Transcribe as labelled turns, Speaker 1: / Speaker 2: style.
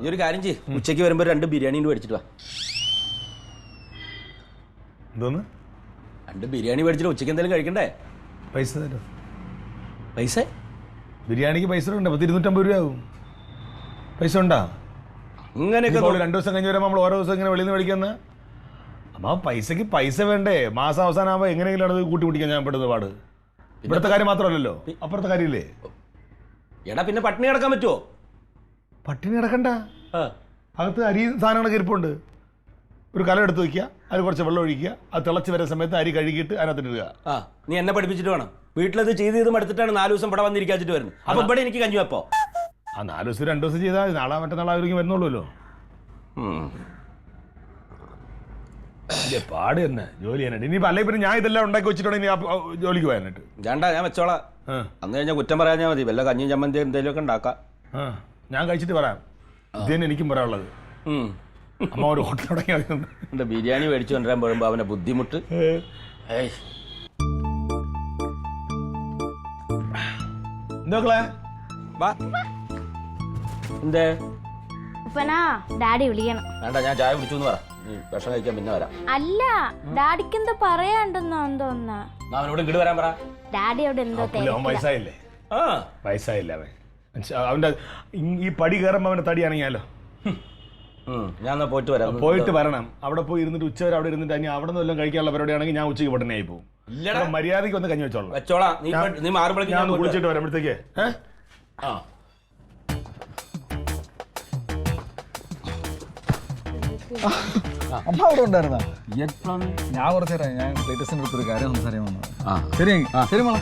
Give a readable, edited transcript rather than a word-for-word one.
Speaker 1: ഈ ഒരു കാര്യം ചെയ്യ്, ഉച്ചയ്ക്ക് വരുമ്പോ 2 ബിരിയാണി മേടിച്ചിട്ട് വാ.
Speaker 2: എന്തോന്ന്?
Speaker 1: 2 ബിരിയാണി മേടിച്ചിട്ട് ഉച്ചയ്ക്ക് എന്തെങ്കിലും കഴിക്കണ്ടേ?
Speaker 2: പൈസ തരോ?
Speaker 1: പൈസ
Speaker 2: ബിരിയാണിക്ക് പൈസ ഉണ്ട്. 250 രൂപ ആവും. പൈസ ഉണ്ടാ?
Speaker 1: അങ്ങനെയൊക്കെ
Speaker 2: 2 ദിവസം കഴിഞ്ഞ് വരുമ്പോൾ നമ്മൾ ഓരോ ദിവസം ഇങ്ങനെ വെളിയിൽ നിന്ന് മേടിക്കുന്ന അപ്പൊ ആ പൈസക്ക് പൈസ വേണ്ടേ? മാസം അവസാനം ആകുമ്പോൾ എങ്ങനെയെങ്കിലും അത് കൂട്ടി പിടിക്കാൻ ഞാൻ പെടുന്ന പാട്. ഇവിടുത്തെ കാര്യം മാത്രമല്ലല്ലോ, അപ്പുറത്തെ കാര്യമില്ലേ?
Speaker 1: എടാ പിന്നെ പട്ടിണി കിടക്കാൻ പറ്റുമോ?
Speaker 2: പട്ടിണി കിടക്കണ്ട. അകത്ത് അരി സാധനങ്ങളൊക്കെ ഇരിപ്പുണ്ട്. ഒരു കലം എടുത്ത് വയ്ക്കുക, അതിൽ കുറച്ച് വെള്ളം ഒഴിക്കുക, അത് തിളച്ച് വരുന്ന സമയത്ത് അരി കഴുകിയിട്ട് അതിനകത്ത് ഇടുക.
Speaker 1: നീ എന്നെ പഠിപ്പിച്ചിട്ട് വേണം. വീട്ടിലത് ചെയ്ത് മടുത്തിട്ടാണ് 4 ദിവസം ഇവിടെ വന്നിരിക്കാച്ചിട്ട് വരുന്നത്. അപ്പൊ ഇവിടെ എനിക്ക് കഞ്ഞു വെപ്പോ.
Speaker 2: ആ 4 ദിവസം 2 ദിവസം ചെയ്താൽ നാളെ മറ്റന്നാളായിരിക്കും വരുന്നുള്ളൂല്ലോ. പാട് തന്നെ ജോലി ചെയ്യാനായിട്ട്. ഇനിയിപ്പോൾ അല്ലെങ്കിൽ പിന്നെ ഞാൻ ഇതെല്ലാം ഉണ്ടാക്കി വെച്ചിട്ടുണ്ടെങ്കിൽ ഇനി ജോലിക്ക് പോകാനായിട്ട്
Speaker 1: വേണ്ട, ഞാൻ വെച്ചോളാം. അന്ന് കഴിഞ്ഞാൽ കുറ്റം പറയാഞ്ഞാൽ മതി. വല്ല കഞ്ഞിയും ചമ്മന്തി എന്തെങ്കിലുമൊക്കെ ഉണ്ടാക്കാം.
Speaker 2: ഞാൻ കഴിച്ചിട്ട് പറയാം. ഇത് തന്നെ എനിക്കും പറയാനുള്ളത്. അമ്മ ഒരു ഹോട്ടൽ തുടങ്ങിയാൽ
Speaker 1: എന്റെ ബിരിയാണി മേടിച്ചു കൊണ്ടുവരാൻ പോകുമ്പോൾ അവനെ ബുദ്ധിമുട്ട്.
Speaker 2: എന്തോക്കളെ
Speaker 1: എന്തേ
Speaker 3: ഡാഡി വിളിക്കണം.
Speaker 1: വേണ്ട, ഞാൻ ചായ കുടിച്ചു എന്ന് പറ. ഭക്ഷണം കഴിക്കാൻ പിന്നെ വരാം.
Speaker 3: അല്ല, ഡാഡിക്ക് എന്താ പറയാണ്ടെന്നോ എന്തോന്നാ.
Speaker 1: അവനോട് ഇങ്ങോട്ട് വരാൻ പറ.
Speaker 3: ഡാഡി അവിടെ എന്തോ
Speaker 2: വയസ്സായില്ലേ? വയസ്സായില്ല അവൻ. അവന്റെ ഈ പടി കയറുമ്പോ അവന്റെ തടി അണങ്ങിയാലോ.
Speaker 1: ഞാൻ പോയിട്ട് വരാം.
Speaker 2: പോയിട്ട് വരണം. അവിടെ പോയി ഇരുന്നിട്ട് ഉച്ചവരെ അവിടെ ഇരുന്നിട്ട് ഇനി അവിടെ നിന്ന് വല്ലതും കഴിക്കാനുള്ള പരിപാടിയാണെങ്കിൽ ഞാൻ ഉച്ചയ്ക്ക് പട്ടണയായി പോകും. മര്യാദയ്ക്ക് ഒന്ന് കഞ്ഞി വെച്ചോളാം.
Speaker 1: വെച്ചോളാം. നീ മാറുമ്പോഴേക്കും
Speaker 2: ഞാൻ കുളിച്ചിട്ട് വരുമ്പോഴത്തേക്ക്.
Speaker 4: അമ്മ അവിടെ ഉണ്ടായിരുന്ന? ഞാൻ കുറച്ചേരാ, ഞാൻ ലേറ്റസ്റ്റിന്റെ അടുത്തൊരു കാര്യം സംസാരിക്കാൻ വന്നത്. ശരി ശരി മോളെ.